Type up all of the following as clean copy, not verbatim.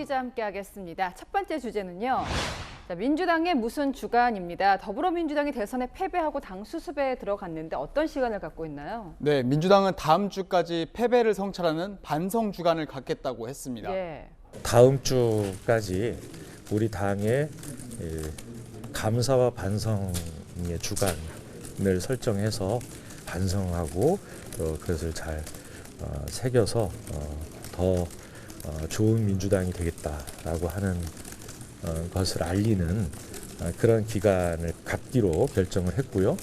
기자 함께하겠습니다. 첫 번째 주제는요. 자, 민주당의 무슨 주간입니다. 더불어민주당이 대선에 패배하고 당 수습에 들어갔는데 어떤 시간을 갖고 있나요? 네, 민주당은 다음 주까지 패배를 성찰하는 반성 주간을 갖겠다고 했습니다. 예. 다음 주까지 우리 당의 감사와 반성의 주간을 설정해서 반성하고 그것을 잘 새겨서 더 좋은 민주당이 되겠다라고 하는 것을 알리는 그런 기간을 갖기로 결정을 했고요.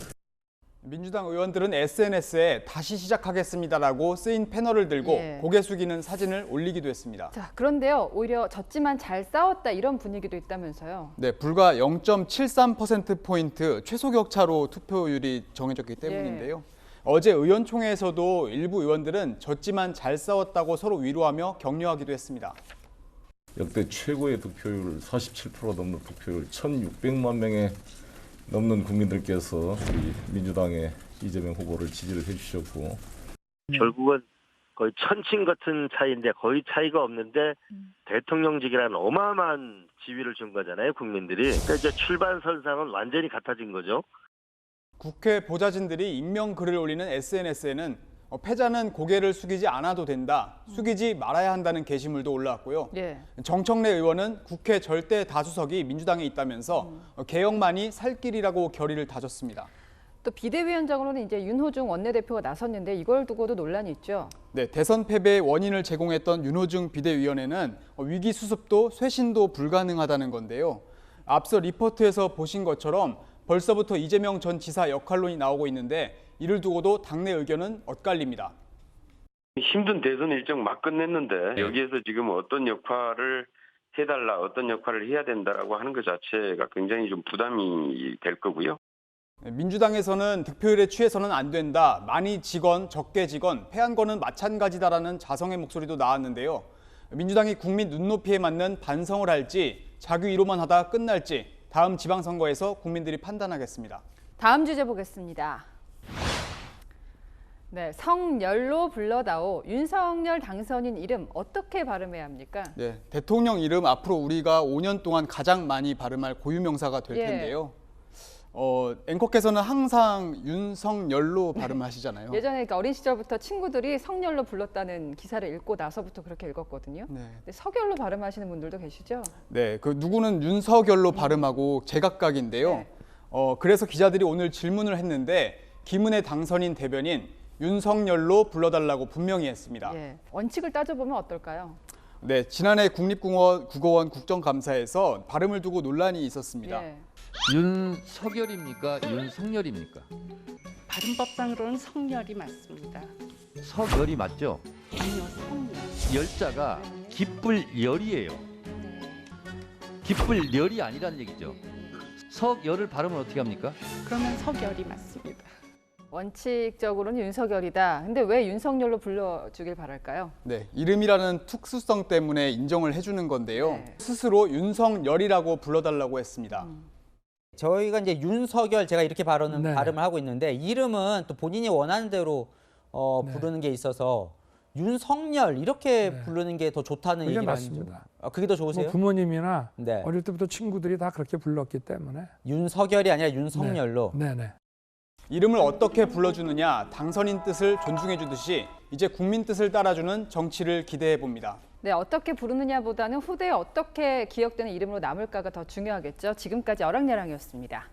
민주당 의원들은 SNS에 다시 시작하겠습니다라고 쓰인 패널을 들고 고개 숙이는 사진을 올리기도 했습니다. 자, 그런데요. 오히려 졌지만 잘 싸웠다 이런 분위기도 있다면서요. 네, 불과 0.73%포인트 최소 격차로 투표율이 정해졌기 때문인데요. 어제 의원총회에서도 일부 의원들은 졌지만 잘 싸웠다고 서로 위로하며 격려하기도 했습니다. 역대 최고의 득표율 47% 넘는 득표율 1,600만 명의 넘는 국민들께서 우리 민주당의 이재명 후보를 지지를 해주셨고 결국은 거의 천칭 같은 차이인데 거의 차이가 없는데 대통령직이라는 어마어마한 지위를 준 거잖아요, 국민들이. 그러니까 이제 출발선상은 완전히 같아진 거죠. 국회 보좌진들이 익명 글을 올리는 SNS에는 패자는 고개를 숙이지 않아도 된다, 숙이지 말아야 한다는 게시물도 올라왔고요. 정청래 의원은 국회 절대 다수석이 민주당에 있다면서 개혁만이 살 길이라고 결의를 다졌습니다. 또 비대위원장으로는 이제 윤호중 원내대표가 나섰는데 이걸 두고도 논란이 있죠. 네, 대선 패배의 원인을 제공했던 윤호중 비대위원회는 위기 수습도 쇄신도 불가능하다는 건데요. 앞서 리포트에서 보신 것처럼 벌써부터 이재명 전 지사 역할론이 나오고 있는데 이를 두고도 당내 의견은 엇갈립니다. 힘든 대선 일정 막 끝냈는데 여기에서 지금 어떤 역할을 해달라, 어떤 역할을 해야 된다라고 하는 것 자체가 굉장히 좀 부담이 될 거고요. 민주당에서는 득표율에 취해서는 안 된다, 많이 지건 적게 지건 패한 거는 마찬가지다라는 자성의 목소리도 나왔는데요. 민주당이 국민 눈높이에 맞는 반성을 할지 자기 위로만 하다 끝날지 다음 지방선거에서 국민들이 판단하겠습니다. 다음 주제 보겠습니다. 네, 성열로 불러다오. 윤석열 당선인 이름 어떻게 발음해야 합니까? 네, 대통령 이름 앞으로 우리가 5년 동안 가장 많이 발음할 고유명사가 될 텐데요. 앵커께서는 항상 윤석열로 발음하시잖아요. 예전에 그러니까 어린 시절부터 친구들이 성열로 불렀다는 기사를 읽고 나서부터 그렇게 읽었거든요. 근데 서결로 발음하시는 분들도 계시죠? 네, 그 누구는 윤석열로 발음하고 제각각인데요. 그래서 기자들이 오늘 질문을 했는데 김은혜 당선인 대변인 윤석열로 불러달라고 분명히 했습니다. 원칙을 따져보면 어떨까요? 네, 지난해 국립국어원 국정감사에서 발음을 두고 논란이 있었습니다. 윤석열입니까? 윤석열입니까? 발음법상으로는 성열이 맞습니다. 석열이 맞죠? 아니요, 성열. 열자가 기쁠열이에요. 기쁠열이 아니라는 얘기죠. 석열을 발음을 어떻게 합니까? 그러면 석열이 맞습니다. 원칙적으로는 윤석열이다. 근데 왜 윤석열로 불러주길 바랄까요? 네, 이름이라는 특수성 때문에 인정을 해주는 건데요. 스스로 윤석열이라고 불러달라고 했습니다. 저희가 이제 윤석열 제가 이렇게 발음을 하고 있는데 이름은 또 본인이 원하는 대로 부르는 게 있어서 윤석열 이렇게 부르는 게 더 좋다는 얘기를 맞습니다. 그게 더 좋으세요? 부모님이나 어릴 때부터 친구들이 다 그렇게 불렀기 때문에 윤석열이 아니라 윤석열로. 이름을 어떻게 불러주느냐, 당선인 뜻을 존중해 주듯이 이제 국민 뜻을 따라주는 정치를 기대해 봅니다. 네, 어떻게 부르느냐보다는 후대에 어떻게 기억되는 이름으로 남을까가 더 중요하겠죠. 지금까지 어랑야랑이었습니다.